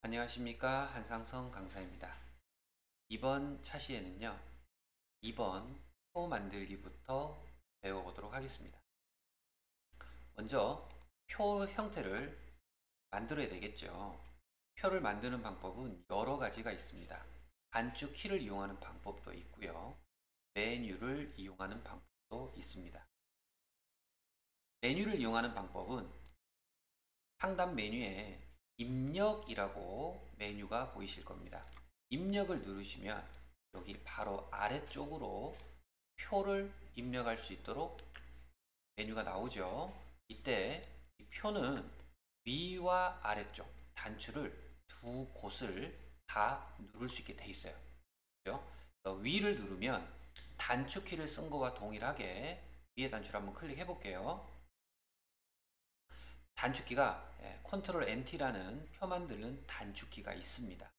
안녕하십니까, 한상성 강사입니다. 이번 차시에는요 2번 표 만들기부터 배워보도록 하겠습니다. 먼저 표 형태를 만들어야 되겠죠. 표를 만드는 방법은 여러 가지가 있습니다. 단축 키를 이용하는 방법도 있고요, 메뉴를 이용하는 방법도 있습니다. 메뉴를 이용하는 방법은 상단 메뉴에 입력이라고 메뉴가 보이실 겁니다. 입력을 누르시면 여기 바로 아래쪽으로 표를 입력할 수 있도록 메뉴가 나오죠. 이때 이 표는 위와 아래쪽 단추를 두 곳을 다 누를 수 있게 돼 있어요. 그렇죠? 위를 누르면 단축키를 쓴 거와 동일하게 위에 단추를 한번 클릭해 볼게요. 단축키가 컨트롤 NT라는 표 만드는 단축키가 있습니다.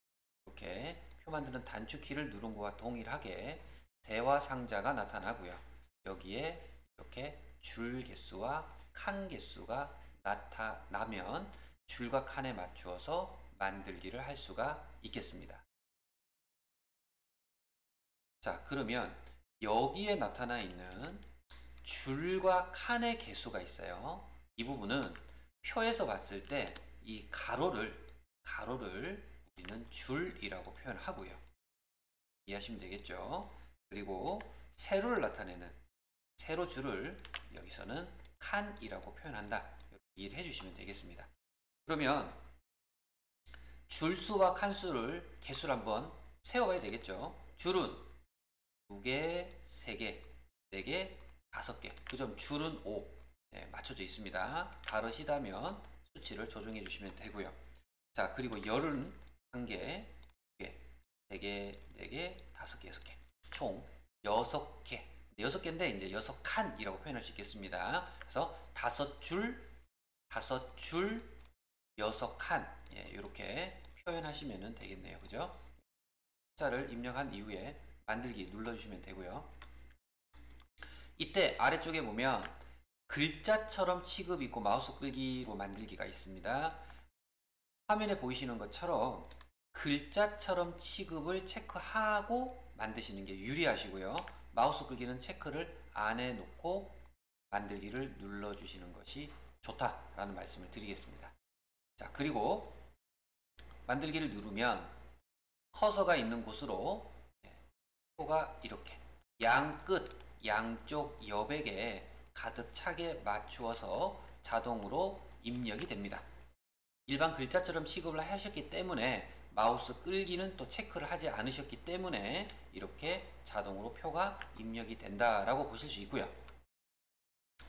이렇게 표 만드는 단축키를 누른 것과 동일하게 대화 상자가 나타나고요. 여기에 이렇게 줄 개수와 칸 개수가 나타나면 줄과 칸에 맞추어서 만들기를 할 수가 있겠습니다. 자, 그러면 여기에 나타나 있는 줄과 칸의 개수가 있어요. 이 부분은 표에서 봤을 때 이 가로를 우리는 줄이라고 표현하고요. 이해하시면 되겠죠? 그리고 세로를 나타내는 세로 줄을 여기서는 칸이라고 표현한다. 이렇게 이해를 해주시면 되겠습니다. 그러면 줄수와 칸수를 개수를 한번 세어봐야 되겠죠? 줄은 2개, 3개, 4개, 5개. 그 점 줄은 5. 맞춰져 있습니다. 다르시다면 수치를 조정해 주시면 되고요. 자, 그리고 열은 1개, 2개, 3개, 4개, 5개, 6개. 총 6개. 6개인데 이제 6칸이라고 표현할 수 있겠습니다. 그래서 5줄, 5줄, 6칸. 이렇게 표현하시면 되겠네요. 그죠? 숫자를 입력한 이후에 만들기 눌러주시면 되고요. 이때 아래쪽에 보면 글자처럼 취급이 있고 마우스 끌기로 만들기가 있습니다. 화면에 보이시는 것처럼 글자처럼 취급을 체크하고 만드시는 게 유리하시고요. 마우스 끌기는 체크를 안 해놓고 만들기를 눌러주시는 것이 좋다라는 말씀을 드리겠습니다. 자, 그리고 만들기를 누르면 커서가 있는 곳으로 표가 이렇게 양쪽 여백에 가득 차게 맞추어서 자동으로 입력이 됩니다. 일반 글자처럼 취급을 하셨기 때문에 마우스 끌기는 또 체크를 하지 않으셨기 때문에 이렇게 자동으로 표가 입력이 된다라고 보실 수 있고요.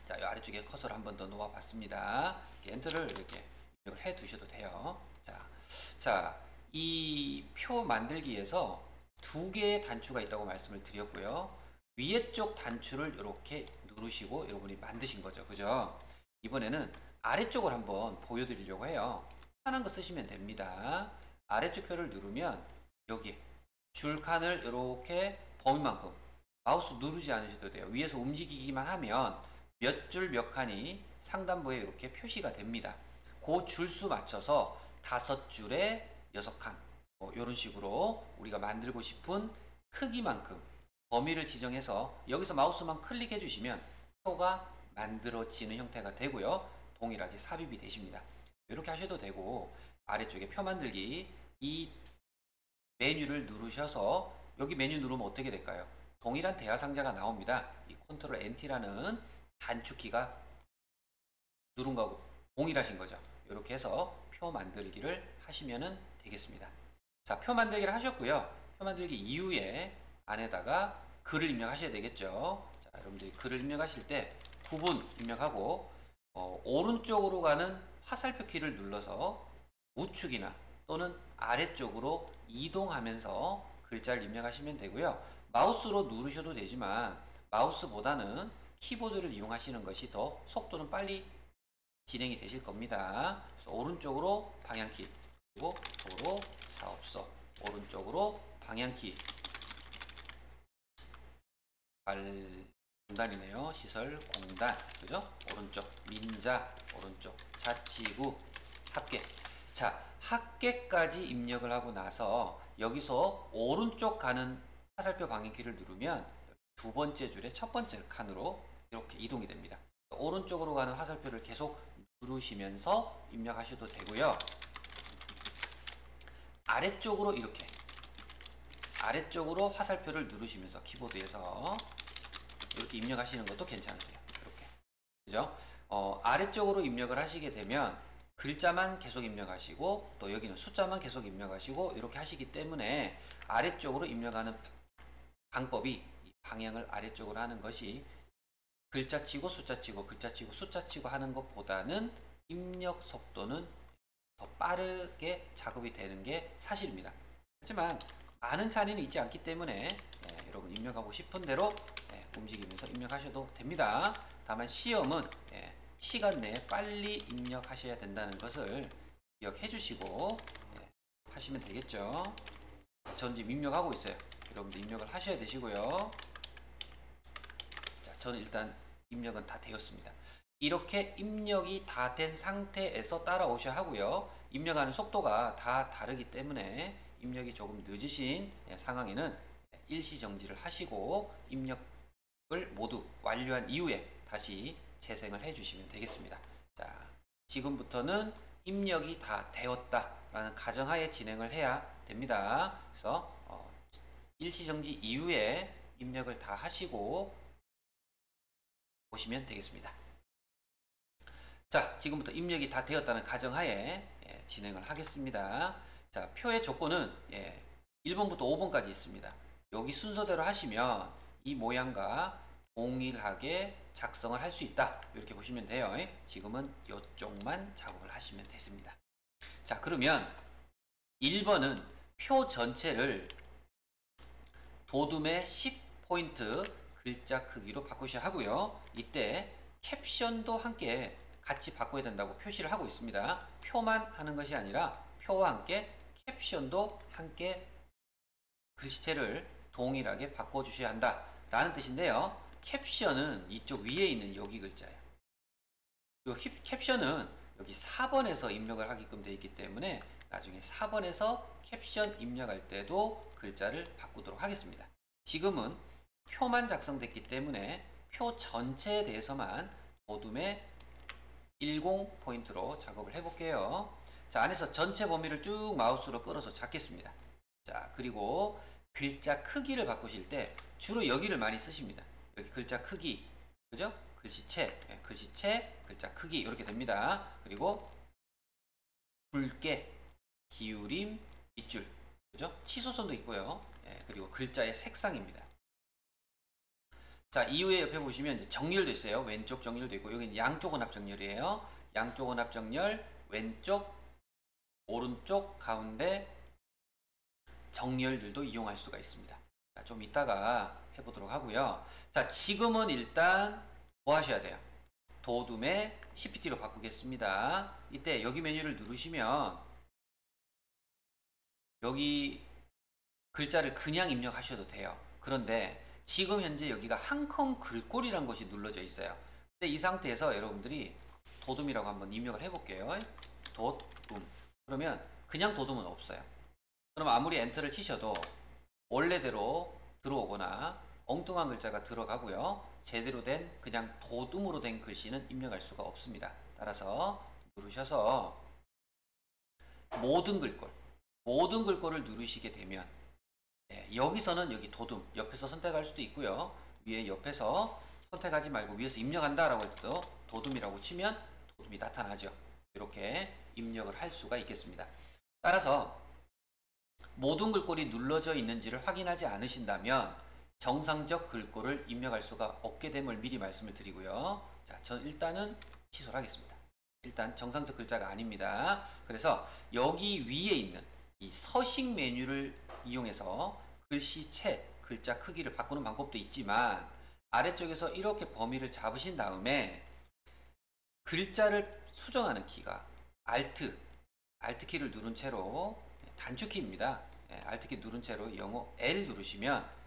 자, 이 아래쪽에 커서를 한 번 더 놓아 봤습니다. 엔터를 이렇게 입력을 해 두셔도 돼요. 자, 이 표 만들기에서 2개의 단추가 있다고 말씀을 드렸고요. 위에 쪽 단추를 이렇게 누르시고 여러분이 만드신 거죠. 그죠? 이번에는 아래쪽을 한번 보여드리려고 해요. 편한 거 쓰시면 됩니다. 아래쪽 표를 누르면 여기 줄칸을 이렇게 범위만큼 마우스 누르지 않으셔도 돼요. 위에서 움직이기만 하면 몇 줄 몇 칸이 상단부에 이렇게 표시가 됩니다. 그 줄수 맞춰서 5줄에 6칸 이런 식으로 우리가 만들고 싶은 크기만큼 범위를 지정해서 여기서 마우스만 클릭해 주시면 표가 만들어지는 형태가 되고요. 동일하게 삽입이 되십니다. 이렇게 하셔도 되고, 아래쪽에 표 만들기 이 메뉴를 누르셔서 여기 메뉴 누르면 어떻게 될까요? 동일한 대화 상자가 나옵니다. 이 컨트롤 NT라는 단축키가 누른 거하고 동일하신 거죠. 이렇게 해서 표 만들기를 하시면 되겠습니다. 자, 표 만들기를 하셨고요. 표 만들기 이후에 안에다가 글을 입력하셔야 되겠죠. 자, 여러분들이 글을 입력하실 때 구분 입력하고 오른쪽으로 가는 화살표 키를 눌러서 우측이나 또는 아래쪽으로 이동하면서 글자를 입력하시면 되고요. 마우스로 누르셔도 되지만 마우스보다는 키보드를 이용하시는 것이 더 속도는 빨리 진행이 되실 겁니다. 그래서 오른쪽으로 방향키, 그리고 도로 사업소, 오른쪽으로 방향키, 공단이네요. 시설 공단, 그죠? 오른쪽 민자, 오른쪽 자치구 합계. 자, 합계까지 입력을 하고 나서 여기서 오른쪽 가는 화살표 방향키를 누르면 두 번째 줄의 첫 번째 칸으로 이렇게 이동이 됩니다. 오른쪽으로 가는 화살표를 계속 누르시면서 입력하셔도 되고요. 아래쪽으로 이렇게 아래쪽으로 화살표를 누르시면서 키보드에서 이렇게 입력하시는 것도 괜찮으세요. 이렇게. 그죠? 아래쪽으로 입력을 하시게 되면 글자만 계속 입력하시고 또 여기는 숫자만 계속 입력하시고 이렇게 하시기 때문에 아래쪽으로 입력하는 방법이 방향을 아래쪽으로 하는 것이 글자 치고 숫자 치고 글자 치고 숫자 치고 하는 것보다는 입력 속도는 더 빠르게 작업이 되는 게 사실입니다. 하지만 많은 차이는 있지 않기 때문에 여러분 입력하고 싶은 대로 움직이면서 입력하셔도 됩니다. 다만 시험은 시간 내에 빨리 입력하셔야 된다는 것을 기억해 주시고 하시면 되겠죠. 저는 지금 입력하고 있어요. 여러분도 입력을 하셔야 되시고요. 자, 저는 일단 입력은 다 되었습니다. 이렇게 입력이 다 된 상태에서 따라오셔야 하고요. 입력하는 속도가 다 다르기 때문에 입력이 조금 늦으신 상황에는 일시 정지를 하시고 입력을 모두 완료한 이후에 다시 재생을 해 주시면 되겠습니다. 자, 지금부터는 입력이 다 되었다라는 가정하에 진행을 해야 됩니다. 그래서 일시정지 이후에 입력을 다 하시고 보시면 되겠습니다. 자, 지금부터 입력이 다 되었다는 가정하에 진행을 하겠습니다. 자, 표의 조건은 1번부터 5번까지 있습니다. 여기 순서대로 하시면 이 모양과 동일하게 작성을 할 수 있다. 이렇게 보시면 돼요. 지금은 이쪽만 작업을 하시면 됐습니다. 자, 그러면 1번은 표 전체를 도둠의 10포인트 글자 크기로 바꾸셔야 하고요. 이때 캡션도 함께 같이 바꿔야 된다고 표시를 하고 있습니다. 표만 하는 것이 아니라 표와 함께 캡션도 함께 글씨체를 동일하게 바꿔주셔야 한다 라는 뜻인데요. 캡션은 이쪽 위에 있는 여기 글자예요. 그리고 캡션은 여기 4번에서 입력을 하게끔 되어 있기 때문에 나중에 4번에서 캡션 입력할 때도 글자를 바꾸도록 하겠습니다. 지금은 표만 작성됐기 때문에 표 전체에 대해서만 도둠의 10포인트로 작업을 해볼게요. 자, 안에서 전체 범위를 쭉 마우스로 끌어서 잡겠습니다. 자, 그리고 글자 크기를 바꾸실 때 주로 여기를 많이 쓰십니다. 여기 글자 크기, 그죠? 글씨체, 글씨체, 글자 크기 이렇게 됩니다. 그리고 굵게, 기울임, 밑줄, 그죠? 치소선도 있고요. 그리고 글자의 색상입니다. 자, 이후에 옆에 보시면 이제 정렬도 있어요. 왼쪽 정렬도 있고 여기는 양쪽 혼합 정렬이에요. 양쪽 혼합 정렬, 왼쪽, 오른쪽, 가운데 정렬들도 이용할 수가 있습니다. 자, 좀 이따가 해보도록 하고요. 자, 지금은 일단 뭐 하셔야 돼요? 도둠의 CPT로 바꾸겠습니다. 이때 여기 메뉴를 누르시면 여기 글자를 그냥 입력하셔도 돼요. 그런데 지금 현재 여기가 한컴 글꼴이란 것이 눌러져 있어요. 근데 이 상태에서 여러분들이 도둠이라고 한번 입력을 해볼게요. 도둠. 그러면 그냥 도둠은 없어요. 그럼 아무리 엔터를 치셔도 원래대로 들어오거나 엉뚱한 글자가 들어가고요. 제대로 된 그냥 도둠으로 된 글씨는 입력할 수가 없습니다. 따라서 누르셔서 모든 글꼴을 누르시게 되면 여기서는 여기 도둠 옆에서 선택할 수도 있고요. 위에 옆에서 선택하지 말고 위에서 입력한다라고 해도 도둠이라고 치면 도둠이 나타나죠. 이렇게 입력을 할 수가 있겠습니다. 따라서 모든 글꼴이 눌러져 있는지를 확인하지 않으신다면 정상적 글꼴을 입력할 수가 없게 됨을 미리 말씀을 드리고요. 자, 전 일단은 취소를 하겠습니다. 일단 정상적 글자가 아닙니다. 그래서 여기 위에 있는 이 서식 메뉴를 이용해서 글씨체, 글자 크기를 바꾸는 방법도 있지만 아래쪽에서 이렇게 범위를 잡으신 다음에 글자를 수정하는 키가 Alt 키를 누른 채로 단축키입니다. Alt키 누른 채로 영어 L 누르시면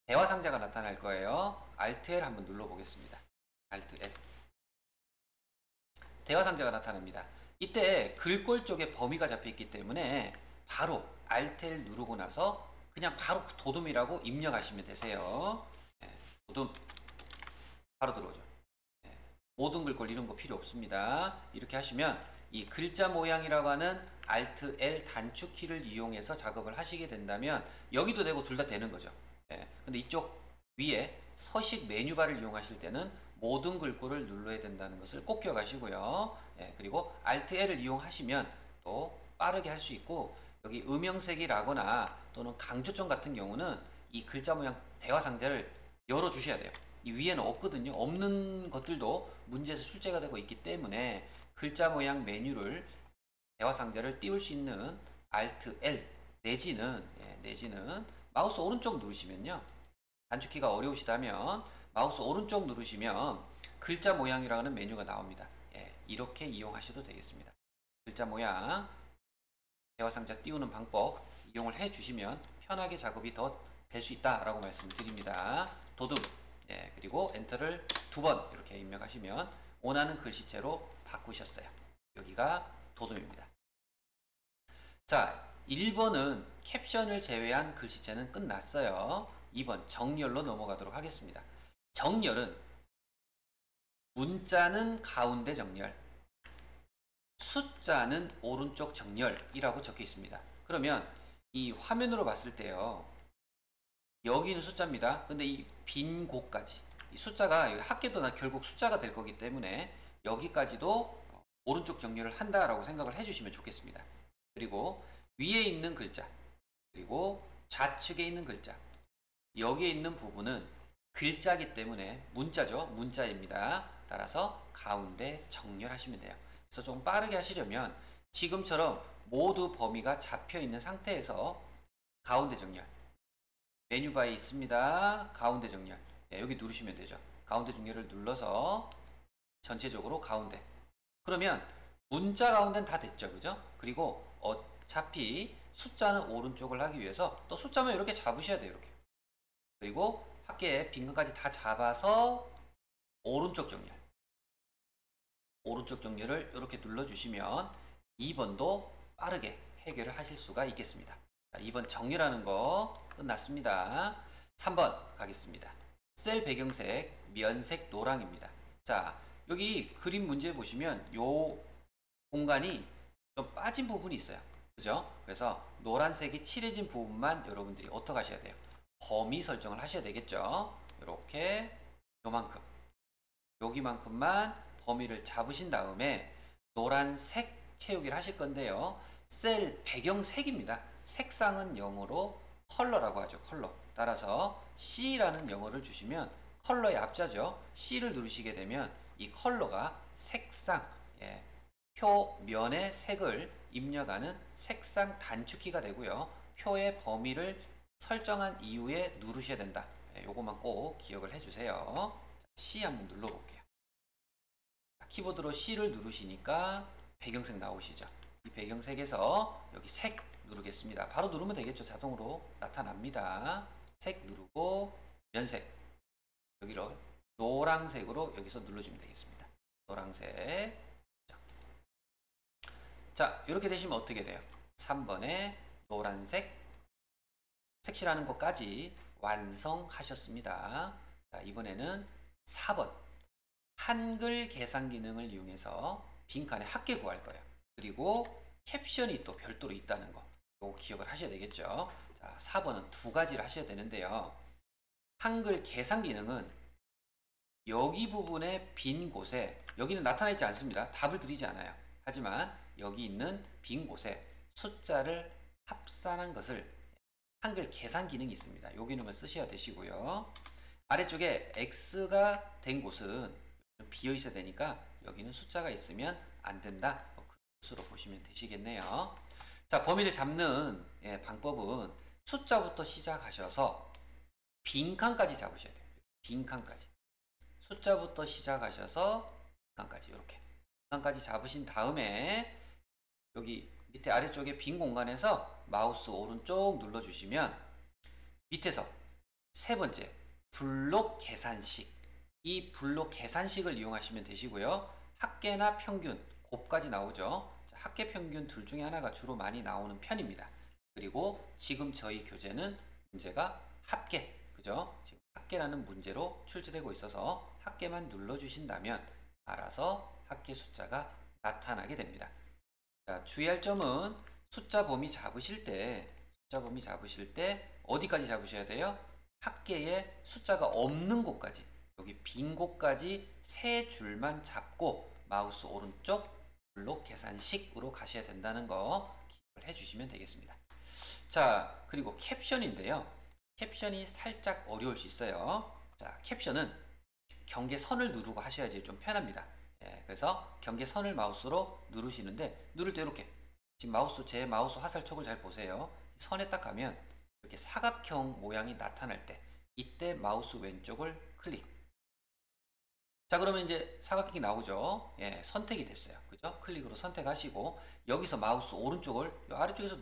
대화 상자가 나타날 거예요. Alt L 한번 눌러 보겠습니다. Alt L. 대화 상자가 나타납니다. 이때 글꼴 쪽에 범위가 잡혀 있기 때문에 바로 Alt L 누르고 나서 그냥 바로 도둠이라고 입력하시면 되세요. 예, 도둠 바로 들어오죠. 예, 모든 글꼴 이런 거 필요 없습니다. 이렇게 하시면 이 글자 모양이라고 하는 Alt L 단축키를 이용해서 작업을 하시게 된다면 여기도 되고 둘 다 되는 거죠. 예, 근데 이쪽 위에 서식 메뉴바를 이용하실 때는 모든 글꼴을 눌러야 된다는 것을 꼭 기억하시고요. 예, 그리고 Alt L을 이용하시면 또 빠르게 할 수 있고, 여기 음영색이라거나 또는 강조점 같은 경우는 이 글자 모양 대화 상자를 열어 주셔야 돼요. 이 위에는 없거든요. 없는 것들도 문제에서 출제가 되고 있기 때문에 글자 모양 메뉴를 대화 상자를 띄울 수 있는 Alt L 내지는 마우스 오른쪽 누르시면요. 단축키가 어려우시다면 마우스 오른쪽 누르시면 글자 모양이라는 메뉴가 나옵니다. 예, 이렇게 이용하셔도 되겠습니다. 글자 모양 대화 상자 띄우는 방법 이용을 해 주시면 편하게 작업이 더 될 수 있다라고 말씀드립니다. 도둠, 예, 그리고 엔터를 2번 이렇게 입력하시면 원하는 글씨체로 바꾸셨어요. 여기가 도둠입니다. 자, 1번은 캡션을 제외한 글씨체는 끝났어요. 2번 정렬로 넘어가도록 하겠습니다. 정렬은 문자는 가운데 정렬, 숫자는 오른쪽 정렬이라고 적혀 있습니다. 그러면 이 화면으로 봤을 때요. 여기는 숫자입니다. 근데 이 빈 곳까지 이 숫자가 합계도나 결국 숫자가 될 거기 때문에 여기까지도 오른쪽 정렬을 한다라고 생각을 해주시면 좋겠습니다. 그리고 위에 있는 글자, 그리고 좌측에 있는 글자, 여기에 있는 부분은 글자기 때문에 문자죠. 문자입니다. 따라서 가운데 정렬하시면 돼요. 그래서 좀 빠르게 하시려면 지금처럼 모두 범위가 잡혀 있는 상태에서 가운데 정렬, 메뉴바에 있습니다. 가운데 정렬, 예, 여기 누르시면 되죠. 가운데 정렬을 눌러서 전체적으로 가운데. 그러면 문자 가운데는 다 됐죠. 그죠? 그리고 어차피 숫자는 오른쪽을 하기 위해서 또 숫자만 이렇게 잡으셔야 돼요. 이렇게. 그리고 합계 빈칸까지 다 잡아서 오른쪽 정렬. 오른쪽 정렬을 이렇게 눌러주시면 2번도 빠르게 해결을 하실 수가 있겠습니다. 자, 2번 정렬하는 거 끝났습니다. 3번 가겠습니다. 셀 배경색 면색 노랑입니다. 자, 여기 그림 문제 보시면 요 공간이 좀 빠진 부분이 있어요. 그죠? 그래서 노란색이 칠해진 부분만 여러분들이 어떻게 하셔야 돼요? 범위 설정을 하셔야 되겠죠? 이렇게 요만큼 여기만큼만 범위를 잡으신 다음에 노란색 채우기를 하실 건데요. 셀 배경색입니다. 색상은 영어로 컬러라고 하죠. 컬러. 따라서 C라는 영어를 주시면 컬러의 앞자죠. C를 누르시게 되면 이 컬러가 색상, 예, 표면의 색을 입력하는 색상 단축키가 되고요. 표의 범위를 설정한 이후에 누르셔야 된다. 예, 요것만 꼭 기억을 해주세요. C 한번 눌러볼게요. 키보드로 C를 누르시니까 배경색 나오시죠. 이 배경색에서 여기 색 누르겠습니다. 바로 누르면 되겠죠. 자동으로 나타납니다. 색 누르고 면색, 여기를 노란색으로 여기서 눌러주면 되겠습니다. 노란색. 자, 이렇게 되시면 어떻게 돼요? 3번에 노란색 색칠하는 것까지 완성하셨습니다. 자, 이번에는 4번 한글 계산 기능을 이용해서 빈칸에 합계 구할 거예요. 그리고 캡션이 또 별도로 있다는 거, 이거 기억을 하셔야 되겠죠. 자, 4번은 두 가지를 하셔야 되는데요. 한글 계산 기능은 여기 부분의 빈 곳에, 여기는 나타나 있지 않습니다. 답을 드리지 않아요. 하지만 여기 있는 빈 곳에 숫자를 합산한 것을 한글 계산 기능이 있습니다. 이 기능을 쓰셔야 되시고요. 아래쪽에 X가 된 곳은 비어 있어야 되니까 여기는 숫자가 있으면 안 된다. 그 것으로 보시면 되시겠네요. 자, 범위를 잡는 방법은 숫자부터 시작하셔서 빈칸까지 잡으셔야 돼요. 빈칸까지. 숫자부터 시작하셔서 빈칸까지 이렇게. 빈칸까지 잡으신 다음에 여기 밑에 아래쪽에 빈 공간에서 마우스 오른쪽 눌러주시면 밑에서 세 번째 블록 계산식, 이 블록 계산식을 이용하시면 되시고요. 합계나 평균 곱까지 나오죠. 자, 합계 평균 둘 중에 하나가 주로 많이 나오는 편입니다. 그리고 지금 저희 교재는 문제가 합계, 그죠? 지금 합계라는 문제로 출제되고 있어서 합계만 눌러주신다면 알아서 합계 숫자가 나타나게 됩니다. 자, 주의할 점은 숫자 범위 잡으실 때 어디까지 잡으셔야 돼요? 합계에 숫자가 없는 곳까지, 여기 빈 곳까지 세 줄만 잡고 마우스 오른쪽 블록 계산식으로 가셔야 된다는 거 기억을 해주시면 되겠습니다. 자, 그리고 캡션인데요. 캡션이 살짝 어려울 수 있어요. 자, 캡션은 경계선을 누르고 하셔야지 좀 편합니다. 예, 그래서 경계선을 마우스로 누르시는데, 누를 때 이렇게, 지금 제 마우스 화살촉을 잘 보세요. 선에 딱 가면 이렇게 사각형 모양이 나타날 때, 이때 마우스 왼쪽을 클릭. 자, 그러면 이제 사각형이 나오죠. 예, 선택이 됐어요. 그죠? 클릭으로 선택하시고, 여기서 마우스 오른쪽을, 아래쪽에서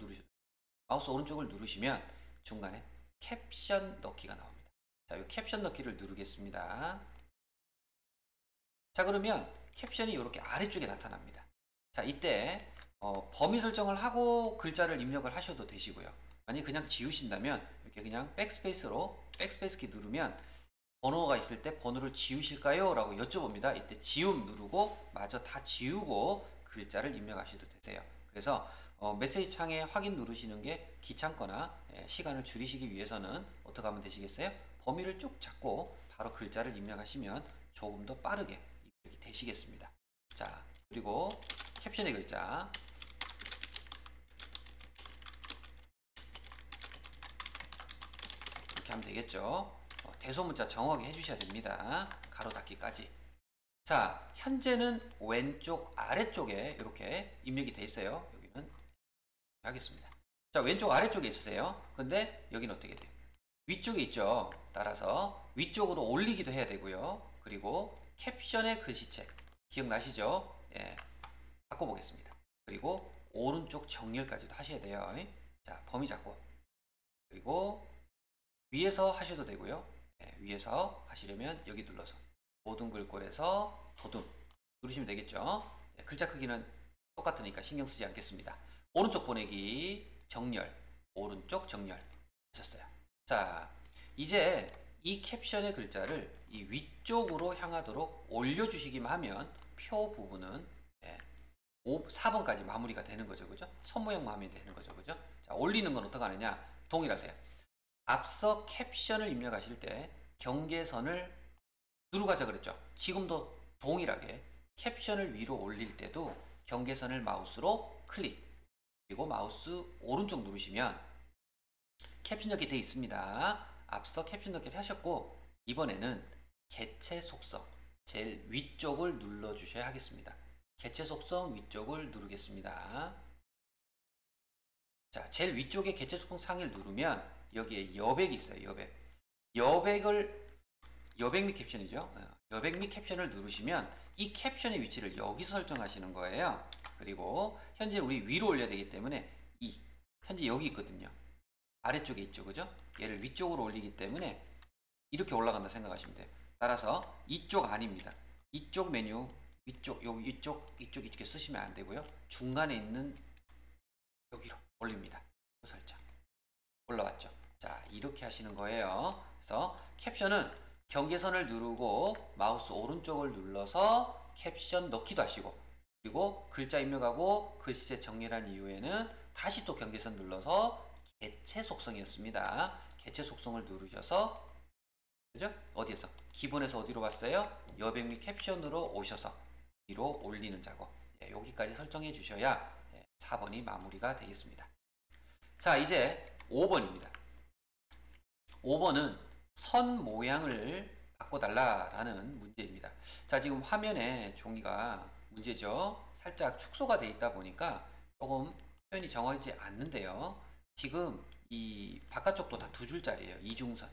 마우스 오른쪽을 누르시면 중간에 캡션 넣기가 나옵니다. 자, 이 캡션 넣기를 누르겠습니다. 자, 그러면 캡션이 이렇게 아래쪽에 나타납니다. 자, 이때 범위 설정을 하고 글자를 입력을 하셔도 되시고요. 만약에 그냥 지우신다면 이렇게 그냥 백스페이스 키 누르면 번호가 있을 때 번호를 지우실까요? 라고 여쭤봅니다. 이때 지움 누르고 마저 다 지우고 글자를 입력하셔도 되세요. 그래서 메시지 창에 확인 누르시는 게 귀찮거나 시간을 줄이시기 위해서는 어떻게 하면 되시겠어요? 범위를 쭉 잡고 바로 글자를 입력하시면 조금 더 빠르게 입력이 되시겠습니다. 자, 그리고 캡션의 글자, 이렇게 하면 되겠죠. 대소문자 정확히 해주셔야 됩니다. 가로 닫기까지. 자, 현재는 왼쪽 아래쪽에 이렇게 입력이 돼 있어요. 여기는 하겠습니다. 자, 왼쪽 아래쪽에 있으세요. 근데 여기는 어떻게 돼요? 위쪽에 있죠. 따라서 위쪽으로 올리기도 해야 되고요. 그리고 캡션의 글씨체 기억나시죠? 예, 바꿔보겠습니다. 그리고 오른쪽 정렬까지도 하셔야 돼요. 자, 범위 잡고, 그리고 위에서 하셔도 되고요. 예, 위에서 하시려면 여기 눌러서 모든 글꼴에서 도둠 누르시면 되겠죠. 예, 글자 크기는 똑같으니까 신경 쓰지 않겠습니다. 오른쪽 보내기 정렬, 오른쪽 정렬 하셨어요. 자, 이제 이 캡션의 글자를 이 위쪽으로 향하도록 올려주시기만 하면 표 부분은 4번까지 마무리가 되는 거죠. 그죠? 선 모양만 하면 되는 거죠. 그죠? 자, 올리는 건 어떻게 하느냐? 동일하세요. 앞서 캡션을 입력하실 때 경계선을 누르고 하자 그랬죠. 지금도 동일하게 캡션을 위로 올릴 때도 경계선을 마우스로 클릭, 그리고 마우스 오른쪽 누르시면 캡션 넣기 되어 있습니다. 앞서 캡션 넣기 하셨고, 이번에는 개체 속성 제일 위쪽을 눌러 주셔야 하겠습니다. 개체 속성 위쪽을 누르겠습니다. 자, 제일 위쪽에 개체 속성 상을 누르면 여기에 여백이 있어요. 여백 및 캡션이죠. 여백 및 캡션을 누르시면 이 캡션의 위치를 여기서 설정하시는 거예요. 그리고 현재 우리 위로 올려야 되기 때문에 현재 여기 있거든요. 아래쪽에 있죠. 그죠? 얘를 위쪽으로 올리기 때문에 이렇게 올라간다 생각하시면 돼요. 따라서 이쪽 아닙니다. 이쪽 메뉴 위쪽, 여기 이쪽에 쓰시면 안 되고요. 중간에 있는 여기로 올립니다. 설정. 올라왔죠. 자, 이렇게 하시는 거예요. 그래서 캡션은 경계선을 누르고 마우스 오른쪽을 눌러서 캡션 넣기도 하시고, 그리고 글자 입력하고 글씨체 정렬한 이후에는 다시 또 경계선 눌러서 개체 속성이었습니다. 개체 속성을 누르셔서, 그죠? 어디에서? 기본에서 어디로 왔어요? 여백 및 캡션으로 오셔서 위로 올리는 작업. 여기까지 설정해 주셔야 4번이 마무리가 되겠습니다. 자, 이제 5번입니다. 5번은 선 모양을 바꿔달라라는 문제입니다. 자, 지금 화면에 종이가 문제죠. 살짝 축소가 되어 있다 보니까 조금 표현이 정확하지 않는데요. 지금 이 바깥쪽도 다 두 줄짜리예요. 이중선.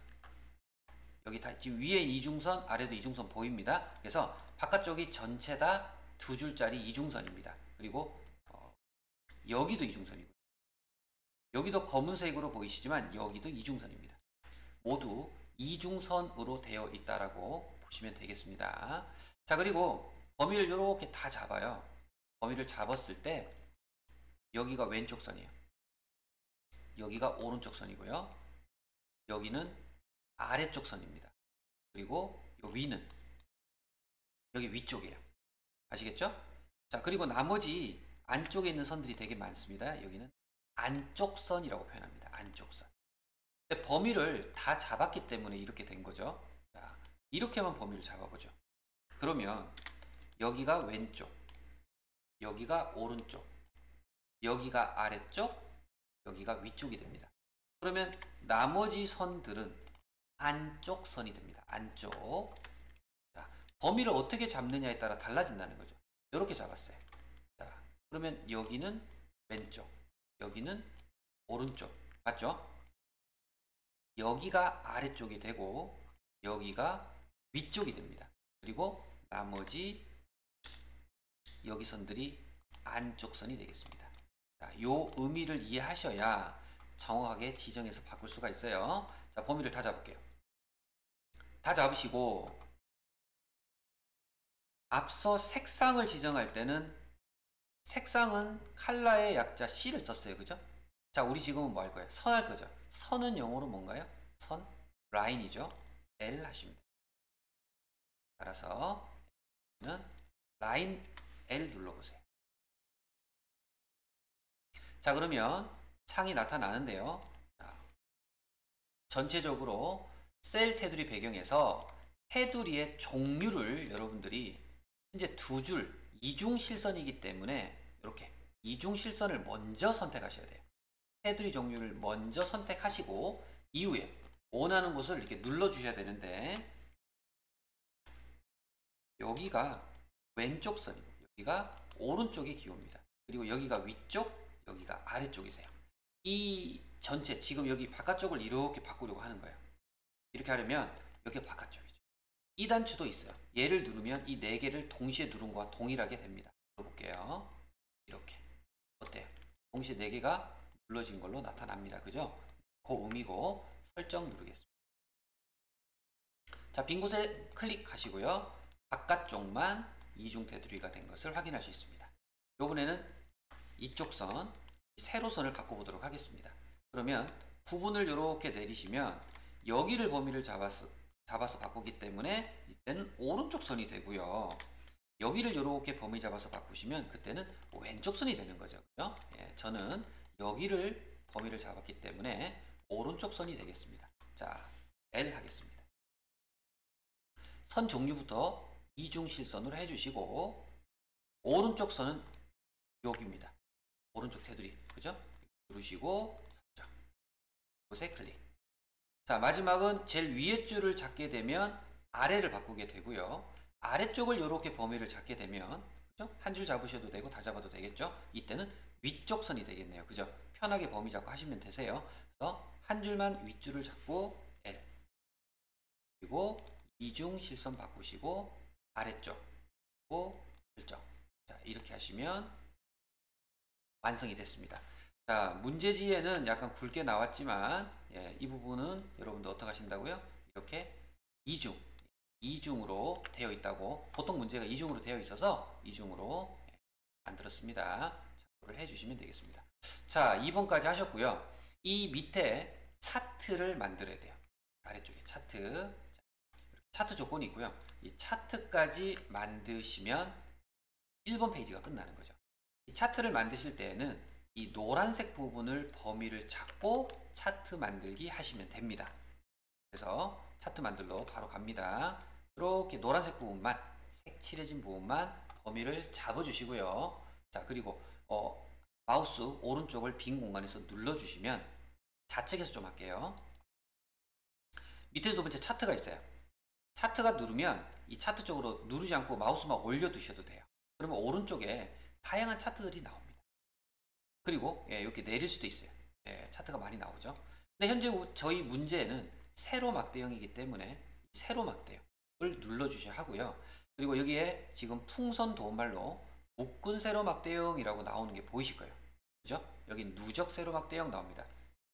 여기 다 지금 위에 이중선, 아래도 이중선 보입니다. 그래서 바깥쪽이 전체 다 두 줄짜리 이중선입니다. 그리고 여기도 이중선이고, 여기도 검은색으로 보이시지만 여기도 이중선입니다. 모두 이중선으로 되어 있다라고 보시면 되겠습니다. 자, 그리고 범위를 이렇게 다 잡아요. 범위를 잡았을 때 여기가 왼쪽 선이에요. 여기가 오른쪽 선이고요. 여기는 아래쪽 선입니다. 그리고 요 위는 여기 위쪽이에요. 아시겠죠? 자, 그리고 나머지 안쪽에 있는 선들이 되게 많습니다. 여기는 안쪽 선이라고 표현합니다. 안쪽 선. 근데 범위를 다 잡았기 때문에 이렇게 된 거죠. 자, 이렇게만 범위를 잡아보죠. 그러면 여기가 왼쪽, 여기가 오른쪽, 여기가 아래쪽, 여기가 위쪽이 됩니다. 그러면 나머지 선들은 안쪽 선이 됩니다. 안쪽. 자, 범위를 어떻게 잡느냐에 따라 달라진다는 거죠. 이렇게 잡았어요. 자, 그러면 여기는 왼쪽, 여기는 오른쪽. 맞죠? 여기가 아래쪽이 되고 여기가 위쪽이 됩니다. 그리고 나머지 여기 선들이 안쪽 선이 되겠습니다. 자, 요 의미를 이해하셔야 정확하게 지정해서 바꿀 수가 있어요. 자, 범위를 다 잡을게요. 다 잡으시고 앞서 색상을 지정할 때는 색상은 컬러의 약자 C를 썼어요. 그죠? 자, 우리 지금은 뭐 할 거예요? 선 할 거죠. 선은 영어로 뭔가요? 선, 라인이죠. L 하시면 돼요. 따라서 라인 L 눌러보세요. 자, 그러면 창이 나타나는데요. 자, 전체적으로 셀 테두리 배경에서 테두리의 종류를 여러분들이 현재 두 줄 이중 실선이기 때문에 이렇게 이중 실선을 먼저 선택하셔야 돼요. 테두리 종류를 먼저 선택하시고 이후에 원하는 곳을 이렇게 눌러 주셔야 되는데 여기가 왼쪽 선이고 여기가 오른쪽이 기호입니다. 그리고 여기가 위쪽, 여기가 아래쪽이세요. 이 전체 지금 여기 바깥쪽을 이렇게 바꾸려고 하는 거예요. 이렇게 하려면 여기가 바깥쪽이죠. 2단추도 있어요. 얘를 누르면 이 4개를 동시에 누른 것과 동일하게 됩니다. 눌러볼게요. 이렇게. 어때요? 동시에 4개가 눌러진 걸로 나타납니다. 그죠? 그 의미고 설정 누르겠습니다. 자, 빈 곳에 클릭하시고요. 바깥쪽만 이중 테두리가 된 것을 확인할 수 있습니다. 이번에는 이쪽 선, 세로선을 바꿔보도록 하겠습니다. 그러면 구분을 이렇게 내리시면 여기를 범위를 잡아서 바꾸기 때문에 이때는 오른쪽 선이 되고요. 여기를 이렇게 범위 잡아서 바꾸시면 그때는 왼쪽 선이 되는 거죠. 그죠? 예, 저는 여기를 범위를 잡았기 때문에 오른쪽 선이 되겠습니다. 자, L 하겠습니다. 선 종류부터 이중 실선으로 해주시고 오른쪽 선은 여기입니다. 오른쪽 테두리, 그죠? 누르시고 설정. 곳에 클릭. 자, 마지막은 제일 위에 줄을 잡게 되면 아래를 바꾸게 되고요. 아래쪽을 이렇게 범위를 잡게 되면 그죠? 한 줄 잡으셔도 되고 다 잡아도 되겠죠? 이때는 위쪽 선이 되겠네요. 그죠? 편하게 범위 잡고 하시면 되세요. 그래서 한 줄만 윗줄을 잡고 L. 그리고 이중 실선 바꾸시고 아래쪽 그리고 설정. 자, 이렇게 하시면 완성이 됐습니다. 자, 문제지에는 약간 굵게 나왔지만 예, 이 부분은 여러분들 어떻게 하신다고요? 이렇게 이중으로 되어 있다고 보통 문제가 이중으로 되어 있어서 이중으로 만들었습니다. 참고를 해주시면 되겠습니다. 자, 2번까지 하셨고요. 이 밑에 차트를 만들어야 돼요. 아래쪽에 차트 조건이 있고요. 이 차트까지 만드시면 1번 페이지가 끝나는 거죠. 이 차트를 만드실 때에는 이 노란색 부분을 범위를 잡고 차트 만들기 하시면 됩니다. 그래서 차트 만들러 바로 갑니다. 이렇게 노란색 부분만 색칠해진 부분만 범위를 잡아주시고요. 자, 그리고 마우스 오른쪽을 빈 공간에서 눌러주시면 좌측에서 좀 할게요. 밑에 두 번째 차트가 있어요. 차트가 누르면 이 차트 쪽으로 누르지 않고 마우스만 올려두셔도 돼요. 그러면 오른쪽에 다양한 차트들이 나옵니다. 그리고 예, 이렇게 내릴 수도 있어요. 예, 차트가 많이 나오죠. 근데 현재 저희 문제는 세로 막대형이기 때문에 세로 막대형을 눌러주셔야 하고요. 그리고 여기에 지금 풍선 도움말로 묶은 세로 막대형이라고 나오는 게 보이실 거예요. 그죠? 여기 누적 세로 막대형 나옵니다.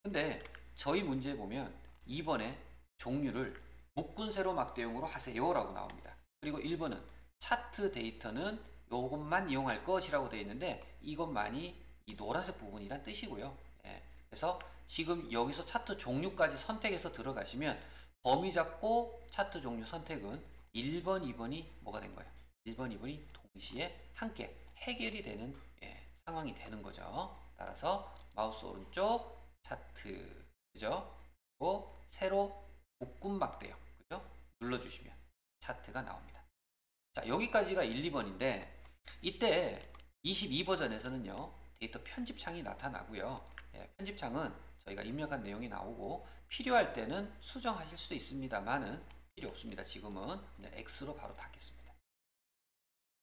근데 저희 문제에 보면 2번에 종류를 묶은 세로 막대형으로 하세요 라고 나옵니다. 그리고 1번은 차트 데이터는 요것만 이용할 것이라고 되어 있는데 이것만이 이 노란색 부분이란 뜻이고요. 예, 그래서 지금 여기서 차트 종류까지 선택해서 들어가시면 범위 잡고 차트 종류 선택은 1번, 2번이 뭐가 된 거예요? 1번, 2번이 동시에 함께 해결이 되는 상황이 되는 거죠. 따라서 마우스 오른쪽 차트, 그죠? 그리고 세로 묶음박대요. 그죠? 눌러주시면 차트가 나옵니다. 자, 여기까지가 1, 2번인데 이때 22버전에서는요 데이터 편집창이 나타나고요. 편집창은 저희가 입력한 내용이 나오고 필요할 때는 수정하실 수도 있습니다만은 필요 없습니다. 지금은 그냥 X로 바로 닫겠습니다.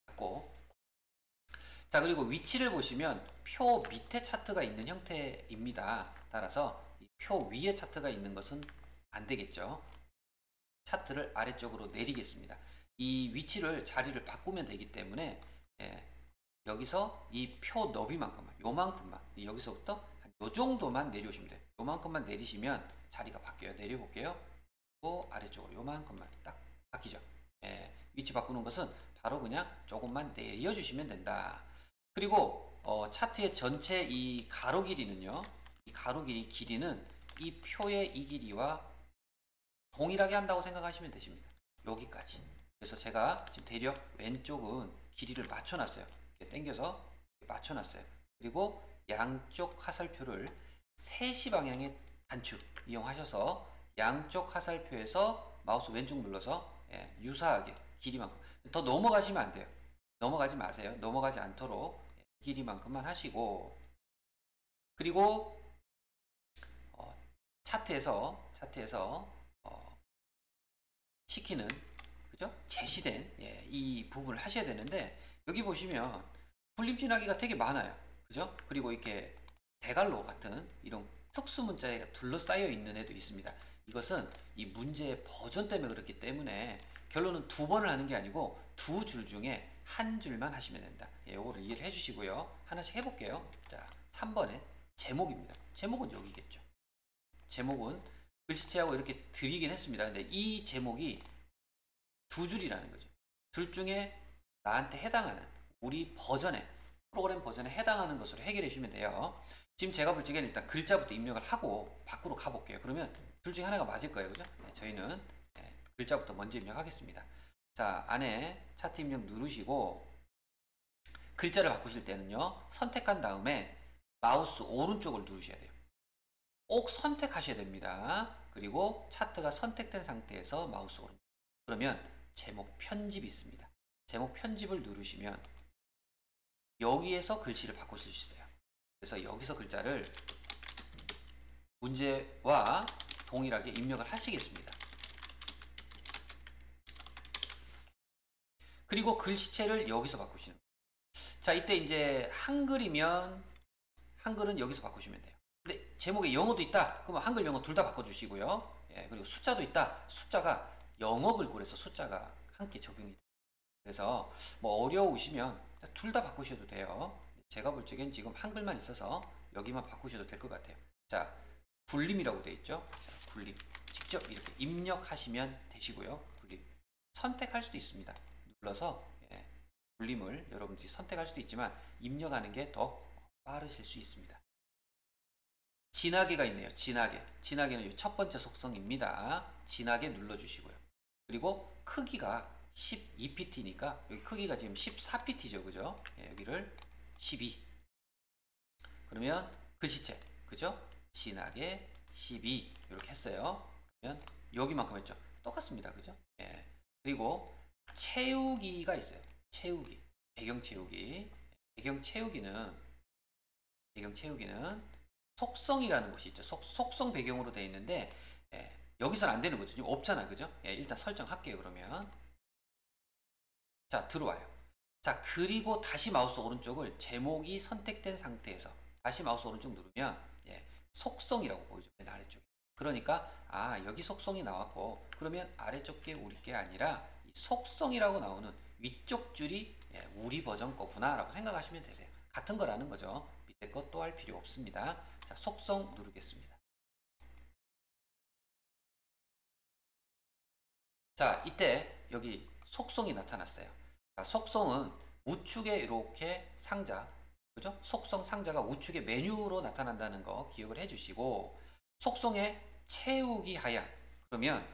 닫고, 자, 그리고 위치를 보시면 표 밑에 차트가 있는 형태입니다. 따라서 이 표 위에 차트가 있는 것은 안 되겠죠. 차트를 아래쪽으로 내리겠습니다. 이 위치를 자리를 바꾸면 되기 때문에 여기서 이 표 너비만큼만, 요만큼만, 여기서부터 요 정도만 내려오시면 돼요. 요만큼만 내리시면 자리가 바뀌어요. 내려볼게요. 그리고 아래쪽으로 요만큼만 딱 바뀌죠. 위치 바꾸는 것은 바로 그냥 조금만 내려주시면 된다. 그리고 차트의 전체 이 가로 길이는요. 이 가로 길이는 이 표의 이 길이와 동일하게 한다고 생각하시면 되십니다. 여기까지. 그래서 제가 지금 대략 왼쪽은 길이를 맞춰놨어요. 이렇게 당겨서 맞춰놨어요. 그리고 양쪽 화살표를 3시 방향의 단축 이용하셔서 양쪽 화살표에서 마우스 왼쪽 눌러서 유사하게 길이만큼 더 넘어가시면 안 돼요. 넘어가지 마세요. 넘어가지 않도록 길이만큼만 하시고, 그리고 차트에서 시키는, 그죠? 제시된 이 부분을 하셔야 되는데 여기 보시면 불림진하기가 되게 많아요. 그죠? 그리고 이렇게 대갈로 같은 이런 특수 문자가 둘러싸여 있는 애도 있습니다. 이것은 이 문제의 버전 때문에 그렇기 때문에 결론은 2번을 하는 게 아니고 2줄 중에 한 줄만 하시면 된다. 요거를 이해를 해주시고요. 하나씩 해볼게요. 자, 3번에 제목입니다. 제목은 여기겠죠. 제목은 글씨체하고 이렇게 드리긴 했습니다. 근데 이 제목이 2줄이라는 거죠. 둘 중에 나한테 해당하는 우리 버전에, 프로그램 버전에 해당하는 것으로 해결해 주시면 돼요. 지금 제가 볼 적에는 일단 글자부터 입력을 하고 밖으로 가볼게요. 그러면 둘 중에 하나가 맞을 거예요. 그죠? 저희는 글자부터 먼저 입력하겠습니다. 자, 안에 차트 입력 누르시고 글자를 바꾸실 때는요. 선택한 다음에 마우스 오른쪽을 누르셔야 돼요. 꼭 선택하셔야 됩니다. 그리고 차트가 선택된 상태에서 마우스 오른쪽. 그러면 제목 편집이 있습니다. 제목 편집을 누르시면 여기에서 글씨를 바꾸실 수 있어요. 그래서 여기서 글자를 문제와 동일하게 입력을 하시겠습니다. 그리고 글씨체를 여기서 바꾸시는 거예요. 자, 이때 이제 한글이면 한글은 여기서 바꾸시면 돼요. 근데 제목에 영어도 있다. 그러면 한글, 영어 둘 다 바꿔주시고요. 그리고 숫자도 있다. 숫자가 영어 글꼴에서 숫자가 함께 적용이 돼요. 그래서 뭐 어려우시면 둘 다 바꾸셔도 돼요. 제가 볼 적엔 지금 한글만 있어서 여기만 바꾸셔도 될 것 같아요. 자, 굴림이라고 되어 있죠. 자, 굴림. 직접 이렇게 입력하시면 되시고요. 굴림. 선택할 수도 있습니다. 눌러서 굴림을 여러분들이 선택할 수도 있지만 입력하는 게 더 빠르실 수 있습니다. 진하게가 있네요. 진하게. 진하게는 첫 번째 속성입니다. 진하게 눌러주시고요. 그리고 크기가 12pt니까 여기 크기가 지금 14pt죠. 그죠? 여기를 12. 그러면 글씨체. 그죠? 진하게 12. 이렇게 했어요. 그러면 여기만큼 했죠. 똑같습니다. 그죠? 그리고 채우기가 있어요. 채우기. 배경 채우기. 배경 채우기는 속성이라는 곳이 있죠. 속성 배경으로 되어 있는데 여기서는 안 되는 거죠. 지금 없잖아. 그죠? 일단 설정할게요. 그러면 자, 들어와요. 자, 그리고 다시 마우스 오른쪽을 제목이 선택된 상태에서 다시 마우스 오른쪽 누르면 속성이라고 보이죠. 맨 아래쪽에. 그러니까 여기 속성이 나왔고 그러면 아래쪽 게 우리 게 아니라 이 속성이라고 나오는 위쪽 줄이 우리 버전 거구나 라고 생각하시면 되세요. 같은 거라는 거죠. 밑에 것 또 할 필요 없습니다. 자, 속성 누르겠습니다. 자, 이때 여기 속성이 나타났어요. 자, 속성은 우측에 이렇게 상자, 그죠? 속성 상자가 우측에 메뉴로 나타난다는 거 기억을 해주시고, 속성에 채우기 하얀. 그러면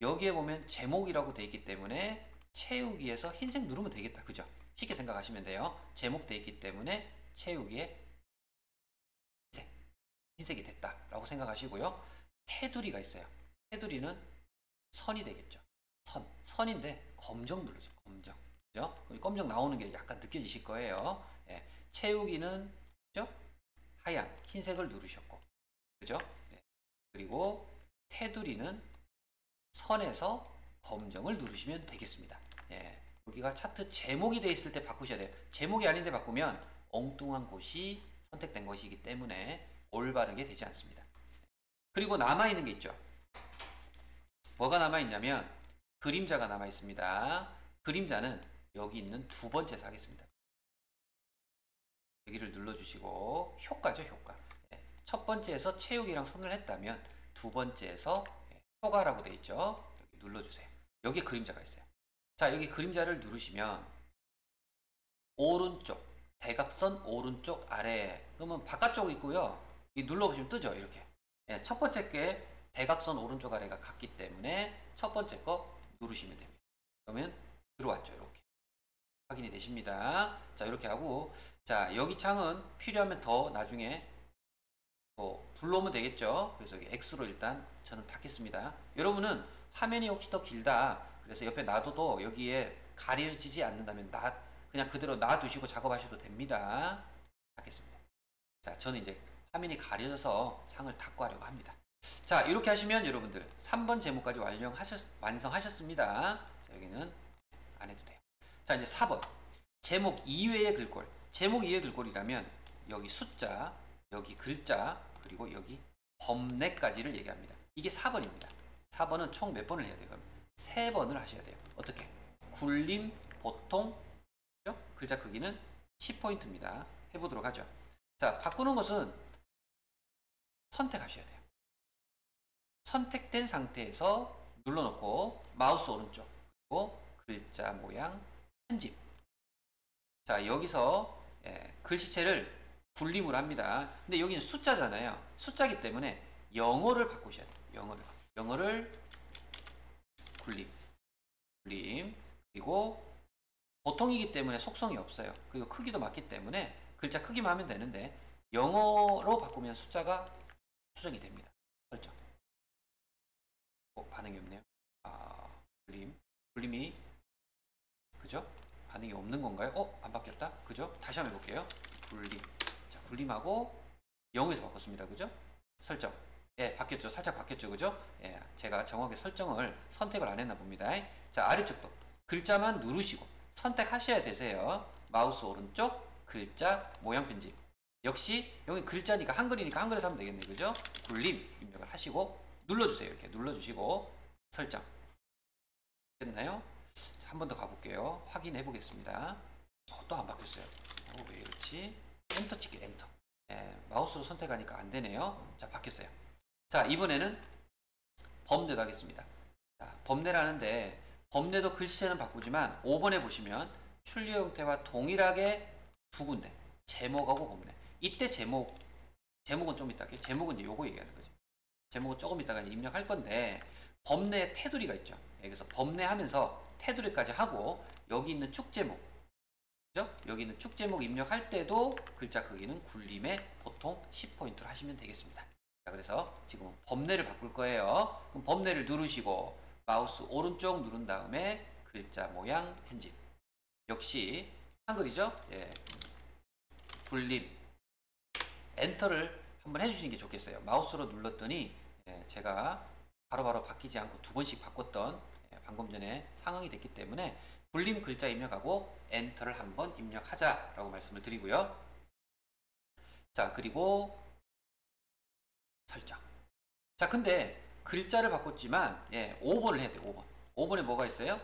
여기에 보면 제목이라고 돼 있기 때문에 채우기에서 흰색 누르면 되겠다. 그죠? 쉽게 생각하시면 돼요. 제목 돼 있기 때문에 채우기에 흰색이 됐다라고 생각하시고요. 테두리가 있어요. 테두리는 선이 되겠죠. 선인데 검정 누르죠. 검정. 그죠? 검정 나오는 게 약간 느껴지실 거예요. 예. 채우기는 그죠? 하얀, 흰색을 누르셨고, 그죠? 예. 그리고 테두리는 선에서 검정을 누르시면 되겠습니다. 예. 여기가 차트 제목이 되어 있을 때 바꾸셔야 돼요. 제목이 아닌데 바꾸면 엉뚱한 곳이 선택된 것이기 때문에 올바르게 되지 않습니다. 그리고 남아있는 게 있죠. 뭐가 남아있냐면 그림자가 남아있습니다. 그림자는 여기 있는 두 번째에서 하겠습니다. 여기를 눌러주시고 효과죠. 효과. 첫 번째에서 채우기랑 선을 했다면 두 번째에서 효과라고 되어 있죠. 여기 눌러주세요. 여기에 그림자가 있어요. 자, 여기 그림자를 누르시면 오른쪽 대각선 오른쪽 아래, 그러면 바깥쪽 있고요. 이 눌러보시면 뜨죠. 이렇게. 첫 번째 게 대각선 오른쪽 아래가 같기 때문에 첫 번째 거 누르시면 됩니다. 그러면 들어왔죠. 이렇게 확인이 되십니다. 자, 이렇게 하고, 자, 여기 창은 필요하면 더 나중에 불러오면 되겠죠. 그래서 여기 X로 일단 저는 닫겠습니다. 여러분은 화면이 혹시 더 길다, 그래서 옆에 놔둬도 여기에 가려지지 않는다면 그냥 그대로 놔두시고 작업하셔도 됩니다. 닫겠습니다. 자, 저는 이제 화면이 가려져서 창을 닫고 하려고 합니다. 자, 이렇게 하시면 여러분들 3번 제목까지 완성하셨습니다. 자, 여기는 안 해도 돼요. 자, 이제 4번 제목 이외의 글꼴. 제목 이외의 글꼴이라면 여기 숫자, 여기 글자, 그리고 여기 범례까지를 얘기합니다. 이게 4번입니다. 4번은 총 몇 번을 해야 돼요? 그럼 3번을 하셔야 돼요. 어떻게? 굴림, 보통, 글자 크기는 10포인트입니다. 해보도록 하죠. 자, 바꾸는 것은 선택하셔야 돼요. 선택된 상태에서 눌러놓고 마우스 오른쪽, 그리고 글자 모양 편집. 자, 여기서 글씨체를 굴림을 합니다. 근데 여기는 숫자잖아요. 숫자이기 때문에 영어를 바꾸셔야 돼요. 영어를 굴림. 그리고 보통이기 때문에 속성이 없어요. 그리고 크기도 맞기 때문에 글자 크기만 하면 되는데 영어로 바꾸면 숫자가 수정이 됩니다. 설정. 반응이 없네요. 굴림이 그죠? 반응이 없는 건가요? 안 바뀌었다. 그죠? 다시 한번 해볼게요. 굴림. 자, 굴림하고 영어에서 바꿨습니다. 그죠? 설정. 예, 바뀌었죠. 살짝 바뀌었죠. 그죠? 예, 제가 정확하게 선택을 안 했나 봅니다. 자, 아래쪽도 글자만 누르시고 선택하셔야 되세요. 마우스 오른쪽 글자 모양 편집. 역시 여기 글자니까 한글이니까 한글에서 하면 되겠네요. 그죠? 굴림 입력을 하시고 눌러주세요. 이렇게 눌러주시고 설정. 됐나요? 한 번 더 가볼게요. 확인해 보겠습니다. 또 안 바뀌었어요. 왜 이렇지? 엔터 치기 엔터. 마우스로 선택하니까 안 되네요. 자, 바뀌었어요. 자, 이번에는 범례도 하겠습니다. 자, 범례를 하는데 범례도 글씨체는 바꾸지만 5번에 보시면 출력 형태와 동일하게 두 군데 제목하고 범례. 이때 제목은 좀 이따 할게요. 제목은 이제 요거 얘기하는 거죠. 제목은 조금 이따가 입력할 건데 범례에 테두리가 있죠. 그래서 범례하면서 테두리까지 하고 여기 있는 축 제목, 그죠? 여기 있는 축 제목 입력할 때도 글자 크기는 굴림에 보통 10포인트로 하시면 되겠습니다. 자, 그래서 지금 범례를 바꿀 거예요. 그럼 범례를 누르시고 마우스 오른쪽 누른 다음에 글자 모양 편집. 역시 한글이죠? 예. 굴림. 엔터를 한번 해주시는 게 좋겠어요. 마우스로 눌렀더니 제가 바로바로 바뀌지 않고 두 번씩 바꿨던 방금 전에 상황이 됐기 때문에 굴림 글자 입력하고 엔터를 한번 입력하자라고 말씀을 드리고요. 자, 그리고 설정. 자, 근데 글자를 바꿨지만 5번을 해야 돼요. 5번. 5번에 뭐가 있어요?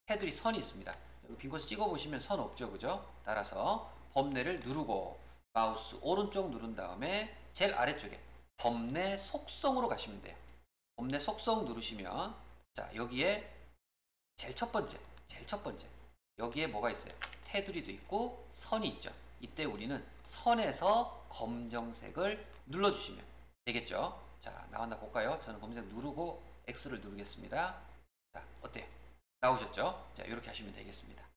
테두리 선이 있습니다. 여기 빈 곳을 찍어보시면 선 없죠. 그죠? 따라서 범례를 누르고 마우스 오른쪽 누른 다음에 제일 아래쪽에 범례 속성으로 가시면 돼요. 범례 속성 누르시면 자, 여기에 제일 첫 번째 여기에 뭐가 있어요? 테두리도 있고 선이 있죠. 이때 우리는 선에서 검정색을 눌러주시면 되겠죠. 자, 나왔나 볼까요? 저는 검정색 누르고 X를 누르겠습니다. 자, 어때요? 나오셨죠? 자, 이렇게 하시면 되겠습니다.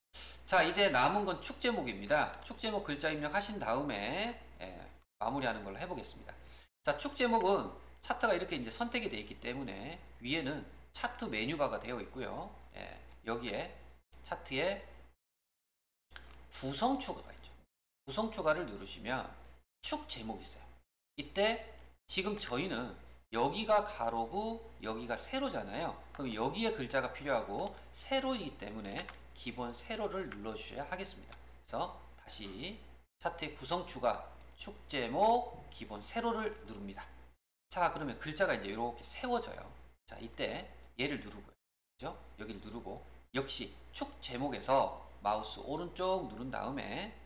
자, 이제 남은 건 축 제목입니다. 축 제목 글자 입력하신 다음에 마무리하는 걸로 해보겠습니다. 자, 축 제목은 차트가 이렇게 이제 선택이 되어 있기 때문에 위에는 차트 메뉴바가 되어 있고요. 여기에 차트에 구성 추가가 있죠. 구성 추가를 누르시면 축 제목이 있어요. 이때 지금 저희는 여기가 가로고 여기가 세로잖아요. 그럼 여기에 글자가 필요하고 세로이기 때문에 기본 세로를 눌러주셔야 하겠습니다. 그래서 다시 차트의 구성 추가 축 제목 기본 세로를 누릅니다. 자, 그러면 글자가 이제 이렇게 세워져요. 자, 이때 얘를 누르고요. 그죠? 여기를 누르고 역시 축 제목에서 마우스 오른쪽 누른 다음에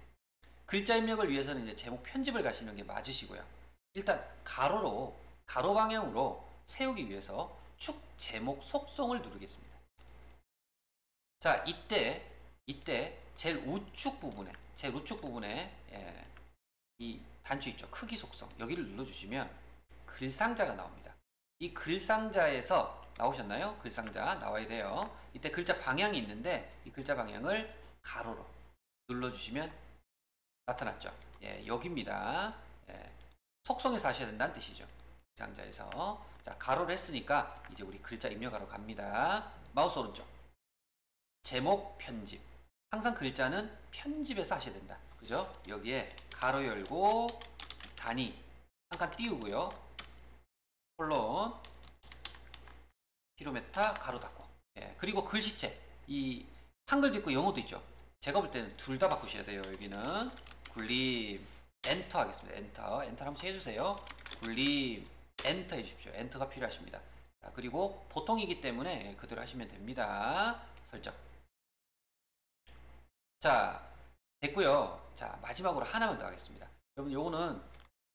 글자 입력을 위해서는 이제 제목 편집을 가시는 게 맞으시고요. 일단 가로 방향으로 세우기 위해서 축 제목 속성을 누르겠습니다. 자, 이때 제일 우측 부분에 이 단추 있죠. 크기 속성 여기를 눌러주시면 글상자가 나옵니다. 이 글상자에서 나오셨나요? 글상자 나와야 돼요. 이때 글자 방향이 있는데 이 글자 방향을 가로로 눌러주시면 나타났죠. 여기입니다. 속성에서 하셔야 된다는 뜻이죠. 글상자에서. 자, 가로를 했으니까 이제 우리 글자 입력하러 갑니다. 마우스 오른쪽. 제목 편집. 항상 글자는 편집해서 하셔야 된다. 그죠? 여기에 가로 열고 단위 한 칸 띄우고요. 콜론 킬로미터 가로 닫고. 그리고 글씨체. 이 한글도 있고 영어도 있죠. 제가 볼 때는 둘 다 바꾸셔야 돼요. 여기는 굴림 엔터 하겠습니다. 엔터 한번 해주세요. 굴림 엔터 해주십시오. 엔터가 필요하십니다. 자, 그리고 보통이기 때문에 그대로 하시면 됩니다. 설정. 자, 됐고요. 자, 마지막으로 하나만 더 하겠습니다. 여러분, 요거는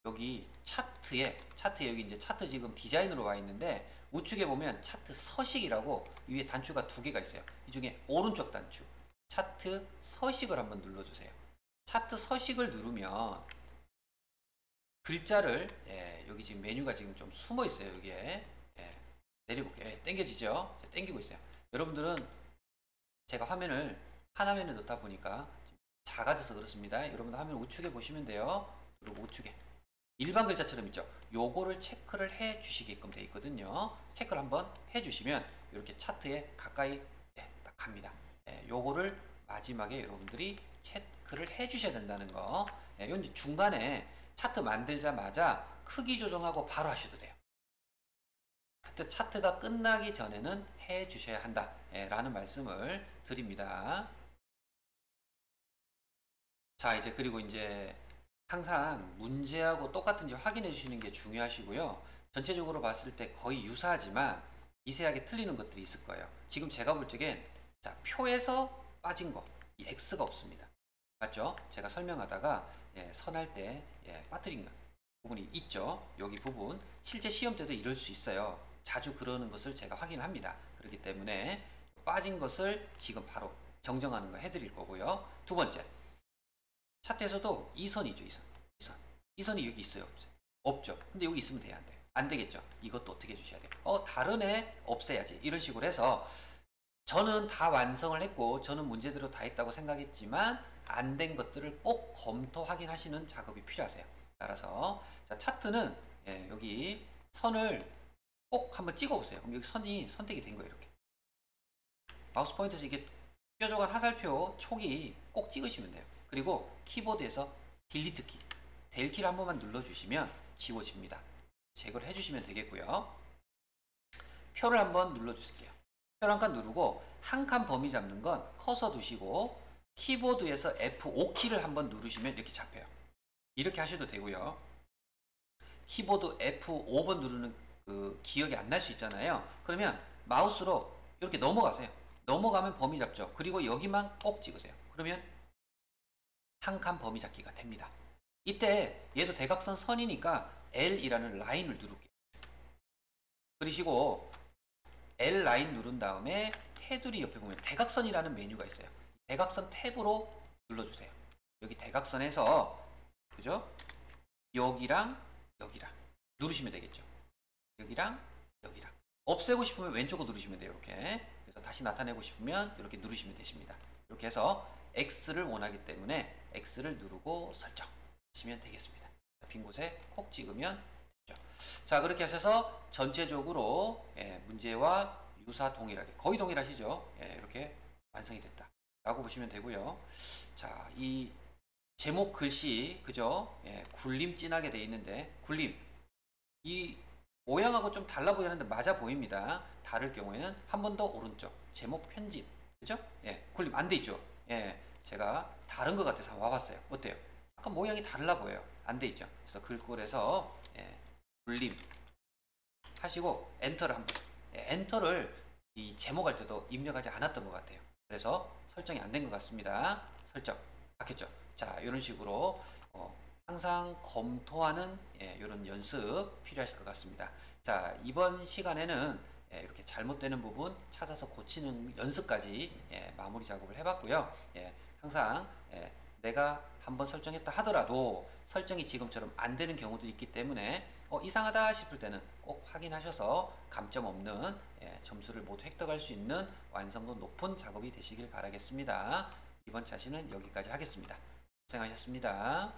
여기 차트에 여기 이제 차트 지금 디자인으로 와 있는데 우측에 보면 차트 서식이라고 위에 단추가 두 개가 있어요. 이 중에 오른쪽 단추 차트 서식을 한번 눌러주세요. 차트 서식을 누르면 글자를 여기 지금 메뉴가 지금 좀 숨어 있어요. 여기에 내려볼게요. 당겨지죠? 당기고 있어요. 여러분들은 제가 화면을 한 화면에 넣다 보니까 작아져서 그렇습니다. 여러분 화면 우측에 보시면 돼요. 그리고 우측에 일반 글자처럼 있죠. 요거를 체크를 해 주시게끔 되어 있거든요. 체크를 한번 해 주시면 이렇게 차트에 가까이 딱 갑니다. 요거를 마지막에 여러분들이 체크를 해 주셔야 된다는 거. 이건 중간에 차트 만들자마자 크기 조정하고 바로 하셔도 돼요. 하여튼 차트가 끝나기 전에는 해 주셔야 한다 라는 말씀을 드립니다. 자, 이제 그리고 이제 항상 문제하고 똑같은지 확인해 주시는 게 중요하시고요. 전체적으로 봤을 때 거의 유사하지만 미세하게 틀리는 것들이 있을 거예요. 지금 제가 볼 적엔 자, 표에서 빠진 거, 이 X가 없습니다. 맞죠? 제가 설명하다가 선할 때 빠뜨린 부분이 있죠. 여기 부분 실제 시험 때도 이럴 수 있어요. 자주 그러는 것을 제가 확인합니다. 그렇기 때문에 빠진 것을 지금 바로 정정하는 거 해드릴 거고요. 두 번째, 차트에서도 이 선이죠. 이 선이 여기 있어요? 없어요? 없죠. 근데 여기 있으면 돼야 안 돼요? 안 되겠죠. 이것도 어떻게 해주셔야 돼요? 다른 애 없애야지. 이런 식으로 해서 저는 다 완성을 했고 저는 문제대로 다 했다고 생각했지만 안 된 것들을 꼭 검토 확인하시는 작업이 필요하세요. 따라서 자, 차트는 여기 선을 꼭 한번 찍어 보세요. 그럼 여기 선이 선택이 된 거예요. 이렇게 마우스 포인터에서 이게 뾰족한 화살표 촉이 꼭 찍으시면 돼요. 그리고 키보드에서 딜리트 키, 델 키를 한 번만 눌러주시면 지워집니다. 제거를 해주시면 되겠고요. 표를 한번 눌러주실게요. 표를 한 칸 누르고 한 칸 범위 잡는 건 커서 두시고 키보드에서 F5키를 한번 누르시면 이렇게 잡혀요. 이렇게 하셔도 되고요. 키보드 F5번 누르는 그 기억이 안 날 수 있잖아요. 그러면 마우스로 이렇게 넘어가세요. 넘어가면 범위 잡죠. 그리고 여기만 꼭 찍으세요. 그러면 한 칸 범위 잡기가 됩니다. 이때 얘도 대각선 선이니까 L이라는 라인을 누를게요. 그러시고 L 라인 누른 다음에 테두리 옆에 보면 대각선이라는 메뉴가 있어요. 대각선 탭으로 눌러주세요. 여기 대각선에서 그죠? 여기랑 여기랑 누르시면 되겠죠. 여기랑 여기랑 없애고 싶으면 왼쪽으로 누르시면 돼요. 이렇게. 그래서 다시 나타내고 싶으면 이렇게 누르시면 되십니다. 이렇게 해서 X를 원하기 때문에 X를 누르고 설정하시면 되겠습니다. 빈 곳에 콕 찍으면 되죠. 자, 그렇게 하셔서 전체적으로 문제와 유사 동일하게 거의 동일하시죠. 이렇게 완성이 됐다 라고 보시면 되고요. 자, 이 제목 글씨 그죠? 굴림 진하게 돼 있는데 굴림 이 모양하고 좀 달라 보이는데 맞아 보입니다. 다를 경우에는 한 번 더 오른쪽 제목 편집 그죠? 굴림 안 돼 있죠? 제가 다른 것 같아서 와봤어요. 어때요? 약간 모양이 달라 보여요. 안 돼 있죠? 그래서 글꼴에서 굴림 하시고 엔터를 한번 엔터를 이 제목할 때도 입력하지 않았던 것 같아요. 그래서 설정이 안 된 것 같습니다. 설정 바뀌었죠? 자, 이런 식으로 항상 검토하는 이런 연습 필요하실 것 같습니다. 자, 이번 시간에는 이렇게 잘못되는 부분 찾아서 고치는 연습까지 마무리 작업을 해봤고요. 항상 내가 한번 설정했다 하더라도 설정이 지금처럼 안 되는 경우도 있기 때문에 이상하다 싶을 때는 꼭 확인하셔서 감점 없는 점수를 모두 획득할 수 있는 완성도 높은 작업이 되시길 바라겠습니다. 이번 자시는 여기까지 하겠습니다. 고생하셨습니다.